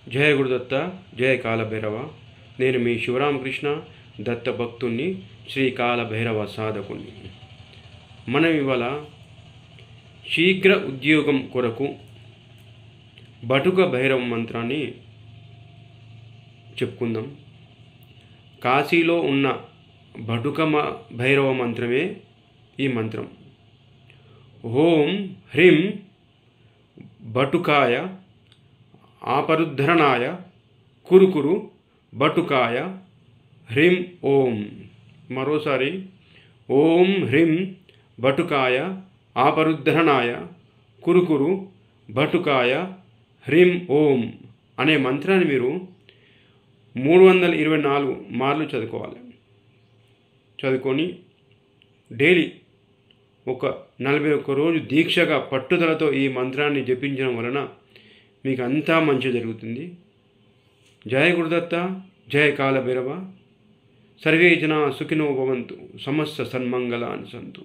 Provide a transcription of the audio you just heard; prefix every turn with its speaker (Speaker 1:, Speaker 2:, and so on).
Speaker 1: జయ గురుదత్త, జయ కాలభైరవ. నేను మీ శివరామకృష్ణ దత్త భక్తుణ్ణి, శ్రీ కాలభైరవ సాధకుణ్ణి. మనం ఇవాళ శీఘ్ర ఉద్యోగం కొరకు బటుక భైరవ మంత్రాన్ని చెప్పుకుందాం. కాశీలో ఉన్న బటుక భైరవ మంత్రమే ఈ మంత్రం. ఓం హ్రీం బటుకాయ ఆపరుద్ధరణాయ కురుకురు బటుకాయ హ్రీం ఓం. మరోసారి ఓం హ్రీం బటుకాయ ఆపరుద్ధరణాయ కురుకురు బటుకాయ హ్రీం ఓం అనే మంత్రాన్ని మీరు 324 మార్లు చదువుకోవాలి. చదువుకొని డైలీ ఒక 41 రోజు దీక్షగా పట్టుదలతో ఈ మంత్రాన్ని జపించడం వలన మీకు అంతా మంచి జరుగుతుంది. జయ గురుదత్త, జయ కాలభైరవ. సర్వే జనా సుఖినో భవంతు, సమస్త సన్మంగళాని సంతు.